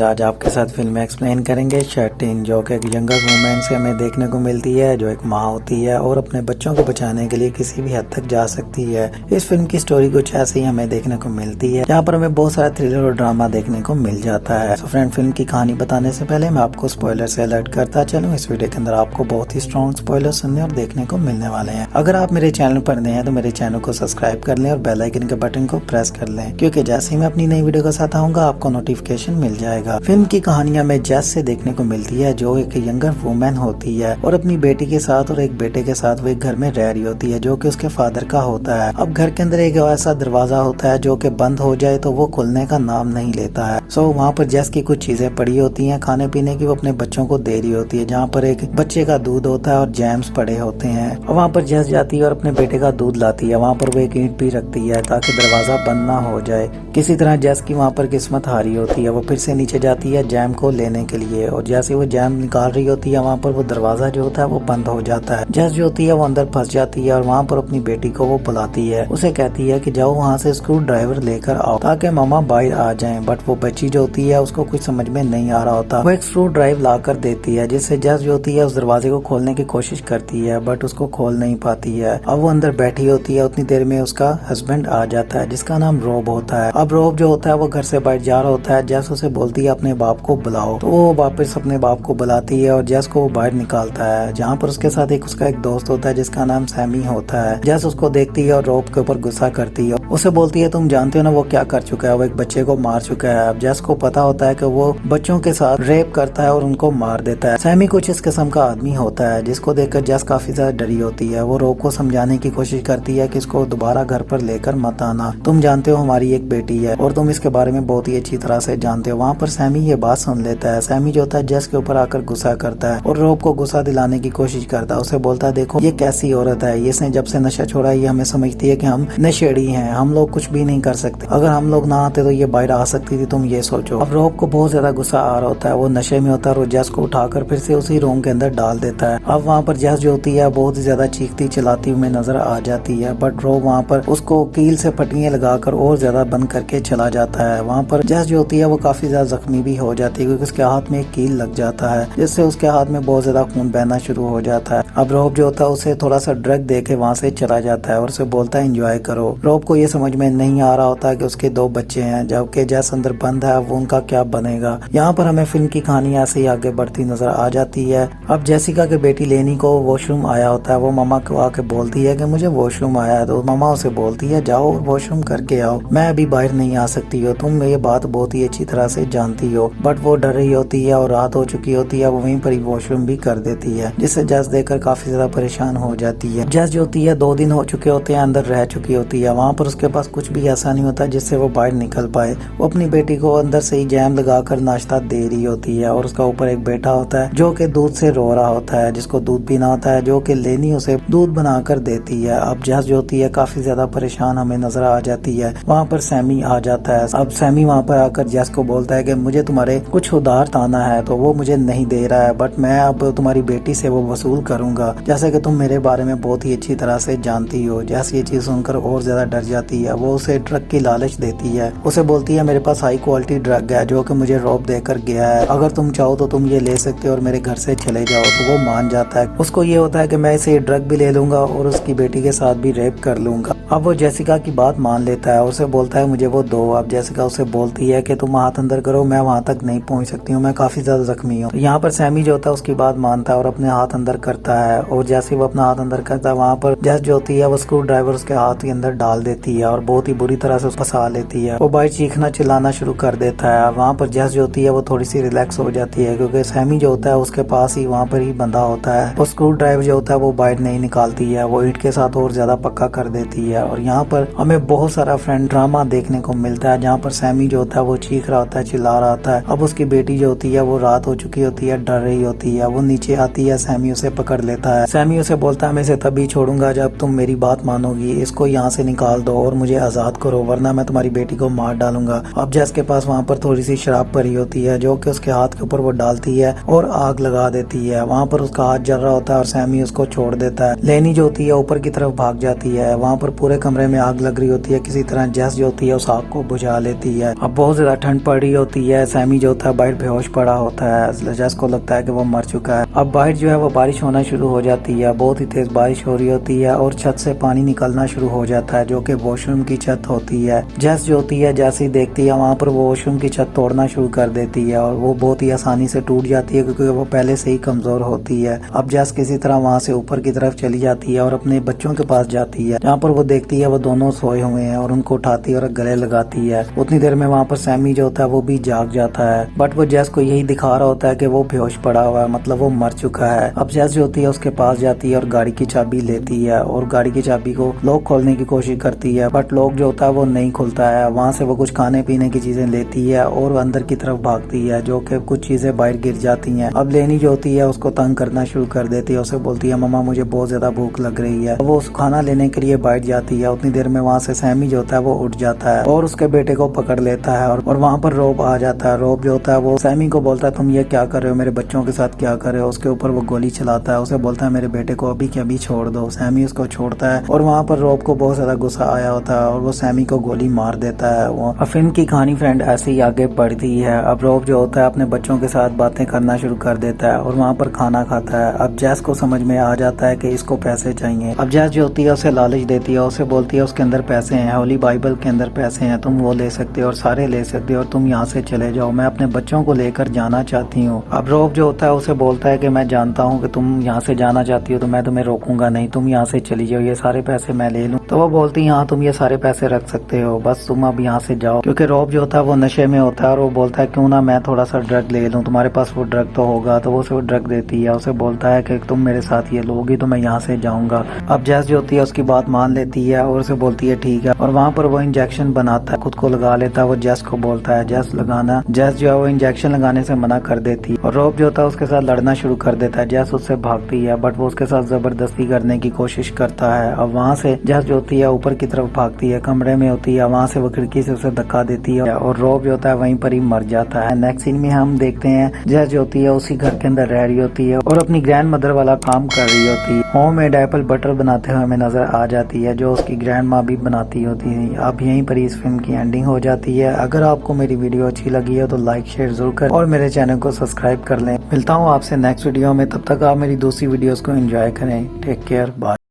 Friends, आज आपके साथ फिल्म एक्सप्लेन करेंगे 13, जो कि एक यंगर वुमेन से हमें देखने को मिलती है, जो एक माँ होती है और अपने बच्चों को बचाने के लिए किसी भी हद तक जा सकती है। इस फिल्म की स्टोरी कुछ ऐसे ही हमें देखने को मिलती है, यहाँ पर हमें बहुत सारा थ्रिलर और ड्रामा देखने को मिल जाता है। तो फ्रेंड, फिल्म की कहानी बताने से पहले मैं आपको स्पॉइलर से अलर्ट करता चलूँ। इस वीडियो के अंदर आपको बहुत ही स्ट्रॉन्ग स्पॉइलर सुनने और देखने को मिलने वाले हैं। अगर आप मेरे चैनल पर नए हैं तो मेरे चैनल को सब्सक्राइब कर लें और बेल आइकन के बटन को प्रेस कर लें, क्योंकि जैसे ही मैं अपनी नई वीडियो के साथ आऊंगा आपको नोटिफिकेशन मिल जाएगा। फिल्म की कहानी हमें जेस से देखने को मिलती है, जो एक यंगर वुमेन होती है और अपनी बेटी के साथ और एक बेटे के साथ वो एक घर में रह रही होती है, जो कि उसके फादर का होता है। अब घर के अंदर एक ऐसा दरवाजा होता है जो कि बंद हो जाए तो वो खुलने का नाम नहीं लेता है। सो वहाँ पर जेस की कुछ चीजें पड़ी होती हैं खाने पीने की, वो अपने बच्चों को दे रही होती है, जहाँ पर एक बच्चे का दूध होता है और जैम्स पड़े होते हैं। और वहाँ पर जेस जाती है और अपने बेटे का दूध लाती है। वहाँ पर वो एक ईंट भी रखती है ताकि दरवाजा बंद ना हो जाए। किसी तरह जेस की वहाँ पर किस्मत हारी होती है। वो फिर से नीचे जाती है जैम को लेने के लिए, और जैसे वो जैम निकाल रही होती है वहाँ पर वो दरवाजा जो होता है वो बंद हो जाता है। जेस जो होती है वो अंदर फंस जाती है और वहाँ पर अपनी बेटी को वो बुलाती है। उसे कहती है कि जाओ वहाँ से स्क्रू ड्राइवर लेकर आओ ताकि मामा बाहर आ जाएं। बट वो बच्ची जो होती है उसको कुछ समझ में नहीं आ रहा होता। वो एक स्क्रू ड्राइव ला कर देती है, जिससे जेस जो होती है उस दरवाजे को खोलने की कोशिश करती है, बट उसको खोल नहीं पाती है। अब वो अंदर बैठी होती है, उतनी देर में उसका हस्बैंड आ जाता है जिसका नाम रोब होता है। अब रोब जो होता है वो घर से बाहर जा रहा होता है। जेस उसे बोलती है अपने बाप को बुलाओ, तो वो वापस अपने बाप को बुलाती है और जेस को वो बाहर निकालता है, जहाँ पर उसके साथ एक उसका एक दोस्त होता है जिसका नाम सैमी होता है। जेस उसको देखती है और रोब के ऊपर गुस्सा करती है। उसे बोलती है तुम जानते हो ना वो क्या कर चुका है, वो एक बच्चे को मार चुका है। अब जेस को पता होता है कि वो बच्चों के साथ रेप करता है और उनको मार देता है। सैमी कुछ इस किस्म का आदमी होता है, जिसको देखकर जेस काफी ज्यादा डरी होती है। वो रोब को समझाने की कोशिश करती है कि इसको दोबारा घर पर लेकर मत आना, तुम जानते हो हमारी एक बेटी है और तुम इसके बारे में बहुत ही अच्छी तरह से जानते हो। वहाँ पर सैमी ये बात सुन लेता है। सैमी जो होता है जेस के ऊपर आकर गुस्सा करता है और रोब को गुस्सा दिलाने की कोशिश करता है। उसे बोलता है देखो ये कैसी औरत है, इसने जब से नशा छोड़ा ये हमें समझती है कि हम नशेड़ी हैं, हम लोग कुछ भी नहीं कर सकते, अगर हम लोग ना आते तो ये बाहर आ सकती थी, तुम ये सोचो। अब रोब को बहुत ज्यादा गुस्सा आ रहा होता है, वो नशे में होता है और जेस को उठाकर फिर से उसी रूम के अंदर डाल देता है। अब वहाँ पर जेस जो होती है बहुत ही ज्यादा चीखती चिल्लाती हुई नजर आ जाती है, बट रोब वहाँ पर उसको कील से पट्टियां लगाकर और ज्यादा बंद करके चला जाता है। वहाँ पर जेस जो होती है वो काफी ज्यादा जख्मी भी हो जाती है, क्योंकि उसके हाथ में एक कील लग जाता है, जिससे उसके हाथ में बहुत ज्यादा खून बहना शुरू हो जाता है। अब रोब जो होता है उसे थोड़ा सा ड्रग दे के वहाँ से चला जाता है और उसे बोलता है एंजॉय करो। रोब को ये समझ में नहीं आ रहा होता कि उसके 2 बच्चे हैं, जबकि जेस अंदर बंद है, वो उनका क्या बनेगा। यहाँ पर हमें फिल्म की कहानी ऐसे ही आगे बढ़ती नजर आ जाती है। अब जेसिका की बेटी लेनी को वॉशरूम आया होता है, वो मामा को आके बोलती है कि मुझे वॉशरूम आया है, तो मामा उसे बोलती है जाओ वॉशरूम करके आओ, मैं अभी बाहर नहीं आ सकती हो, तुम ये बात बहुत ही अच्छी तरह से जानती हो। बट वो डर रही होती है और रात हो चुकी होती है, वो वहीं पर ही वॉशरूम भी कर देती है, जिससे जेस देखकर काफी ज्यादा परेशान हो जाती है। जेस जो होती है 2 दिन हो चुके होते हैं अंदर रह चुकी होती है, वहाँ पर उसके पास कुछ भी ऐसा नहीं होता जिससे वो बाहर निकल पाए। वो अपनी बेटी को अंदर से ही जैम लगाकर नाश्ता दे रही होती है और उसका ऊपर एक बेटा होता है जो कि दूध से रो रहा होता है, जिसको दूध पीना होता है, जो कि लेनी उसे दूध बनाकर देती है। अब जेस जो होती है काफी ज्यादा परेशान हमें नजर आ जाती है। वहाँ पर सैमी आ जाता है। अब सैमी वहाँ पर आकर जेस को बोलता है कि मुझे तुम्हारे कुछ उधार ताना है, तो वो मुझे नहीं दे रहा है, बट मैं अब तुम्हारी बेटी से वो वसूल करूंगा, जैसे कि तुम मेरे बारे में बहुत ही अच्छी तरह से जानती हो। जैसे ये चीज सुनकर और ज्यादा डर जाती है। वो उसे ड्रग की लालच देती है, उसे बोलती है मेरे पास हाई क्वालिटी ड्रग है जो कि मुझे रोब देकर गया है, अगर तुम चाहो तो तुम ये ले सकते हो और मेरे घर से चले जाओ। तो वो मान जाता है। उसको ये होता है कि मैं इसे ड्रग भी ले लूंगा और उसकी बेटी के साथ भी रेप कर लूंगा। अब वो जेसिका की बात मान लेता है, उसे बोलता है मुझे वो दो। अब जेसिका उसे बोलती है कि तुम हाथ अंदर करो, मैं वहां तक नहीं पहुंच सकती हूँ, मैं काफी ज्यादा जख्मी हूँ। तो यहाँ पर सैमी जो होता है उसकी बात मानता है और अपने हाथ अंदर करता है, और जैसे वो अपना हाथ अंदर करता है वहाँ पर जेस जो होती है वो स्क्रू ड्राइवर उसके हाथ के अंदर डाल देती है और बहुत ही बुरी तरह से फंसा लेती है। वो बाहर चीखना चिल्लाना शुरू कर देता है। वहाँ पर जेस जो होती है वो थोड़ी सी रिलैक्स हो जाती है, क्योंकि सैमी जो होता है उसके पास ही वहाँ पर ही बंधा होता है। वो स्क्रू ड्राइवर जो होता है वो बाहर नहीं निकालती है, वो ईंट के साथ और ज्यादा पक्का कर देती है। और यहाँ पर हमें बहुत सारा फ्रेंड ड्रामा देखने को मिलता है, जहाँ पर सैमी जो होता है वो चीख रहा होता है, चिल्ला रहा होता है। अब उसकी बेटी जो होती है वो रात हो चुकी होती है, डर रही होती है, वो नीचे आती है, सैमी उसे पकड़ लेता है। सैमी उसे बोलता है मैं इसे तभी छोड़ूंगा जब तुम मेरी बात मानोगी, इसको यहाँ से निकाल दो और मुझे आजाद करो, वरना मैं तुम्हारी बेटी को मार डालूंगा। अब जेस के पास वहाँ पर थोड़ी सी शराब पड़ी होती है, जो कि उसके हाथ के ऊपर वो डालती है और आग लगा देती है। वहाँ पर उसका हाथ जल रहा होता है और सैमी उसको छोड़ देता है। लेनी जो होती है ऊपर की तरफ भाग जाती है। वहाँ पर पूरे कमरे में आग लग रही होती है, किसी तरह जेस जो होती है उस आग को बुझा लेती है। अब बहुत ज्यादा ठंड पड़ रही होती है सैमी जो होता है बाहर बेहोश पड़ा होता है। जस को लगता है कि वो मर चुका है। अब बाहर जो है वो बारिश होना शुरू हो जाती है, बहुत ही तेज बारिश हो रही होती है और छत से पानी निकलना शुरू हो जाता है जो कि वॉशरूम की छत होती है। जैस जो होती है जैसे ही देखती है वहाँ पर वो वॉशरूम की छत तोड़ना शुरू कर देती है और वो बहुत ही आसानी से टूट जाती है क्योंकि वो पहले से ही कमजोर होती है। अब जैस किसी तरह वहाँ से ऊपर की तरफ चली जाती है और अपने बच्चों के पास जाती है जहाँ पर वो देखती है वो दोनों सोए हुए हैं और उनको उठाती है और गले लगाती है। उतनी देर में वहाँ पर सैमी जो होता है वो भी जाग जाता है, बट वो जैस को यही दिखा रहा होता है कि वो बेहोश पड़ा हुआ है, मतलब वो मर चुका है। अब जैस जो होती है उसके पास जाती है और गाड़ी की चाबी लेती है और गाड़ी की चाबी को लॉक खोलने की कोशिश करती है, बट लॉक जो होता है वो नहीं खुलता है। वहाँ से वो कुछ खाने पीने की चीजें लेती है और अंदर की तरफ भागती है जो कि कुछ चीजें बाहर गिर जाती हैं। अब लेनी जो होती है उसको तंग करना शुरू कर देती है, उसे बोलती है मम्मा मुझे बहुत ज्यादा भूख लग रही है। वो उस खाना लेने के लिए बाहर जाती है। उतनी देर में वहाँ से सैमी जो होता है वो उठ जाता है और उसके बेटे को पकड़ लेता है और वहाँ पर रॉब आ जाता है। रॉब जो होता है वो सैमी को बोलता है तुम ये क्या कर रहे हो, मेरे बच्चों के साथ क्या कर रहे हो। उसके ऊपर वो गोली चलाता है, उसे बोलता है मेरे बेटे को अभी के अभी छोड़ दो। सैमी उसको छोड़ता है और वहाँ पर रॉब को बहुत ज्यादा गुस्सा आया होता है और वो सैमी को गोली मार देता है। वो फिल्म की कहानी फ्रेंड ऐसे ही आगे बढ़ती है। अब रॉब जो होता है अपने बच्चों के साथ बातें करना शुरू कर देता है और वहाँ पर खाना खाता है। अब जैस को समझ में आ जाता है कि इसको पैसे चाहिए। अब जैस जो होती है उसे लालच देती है, उसे बोलती है उसके अंदर पैसे हैं, होली बाइबल के अंदर पैसे हैं, तुम वो ले सकते हो और सारे ले सकते हो और तुम यहाँ से चले जाओ, मैं अपने बच्चों को लेकर जाना चाहती हूँ। अब रॉब जो होता है उसे बोलता है कि मैं जानता हूँ कि तुम यहाँ से जाना चाहती हो तो मैं तुम्हें रोकूंगा नहीं, तुम यहाँ से चली जाओ, ये सारे पैसे मैं ले लूँ। तो वो बोलती है हाँ तुम ये सारे पैसे रख सकते हो, बस तुम अब यहाँ से जाओ। क्योंकि रॉब जो होता है वो नशे में होता है और वो बोलता है क्यों ना मैं थोड़ा सा ड्रग ले लूँ, तुम्हारे पास वो ड्रग तो होगा। तो वो उसे वो ड्रग देती है, उसे बोलता है कि तुम मेरे साथ ये लोगी तो मैं यहाँ से जाऊंगा। अब जैस जो होती है उसकी बात मान लेती है और उसे बोलती है ठीक है और वहाँ पर वो इंजेक्शन बनाता है, खुद को लगा लेता है। वो जैस को बोलता है जैस लगाना, जैस जो है वो इंजेक्शन लगाने से मना कर देती है और रॉब जो होता है उसके साथ लड़ना शुरू कर देता है। जैस उससे भागती है बट वो उसके साथ जबरदस्ती करने की कोशिश करता है। अब वहाँ से जैस जो होती है ऊपर की तरफ भागती है, कमरे में होती है, वहाँ से वो खिड़की से उसे धक्का देती है और रॉब जो होता है वहीं पर ही मर जाता है। नेक्स्ट सीन में हम देखते हैं जैस जो होती है उसी घर के अंदर रह रही होती है और अपनी ग्रैंड मदर वाला काम कर रही होती है। होम मेड एप्पल बटर बनाते हुए हमें नजर आ जाती है जो उसकी ग्रैंड माँ भी बनाती होती है। अब यहीं पर इस फिल्म की एंडिंग हो जाती है। अगर आपको मेरी वीडियो अच्छी लगी है तो लाइक शेयर जरूर करें और मेरे चैनल को सब्सक्राइब कर लें। मिलता हूँ आपसे नेक्स्ट वीडियो में, तब तक आप मेरी दूसरी वीडियोस को एंजॉय करें। Take care, bye.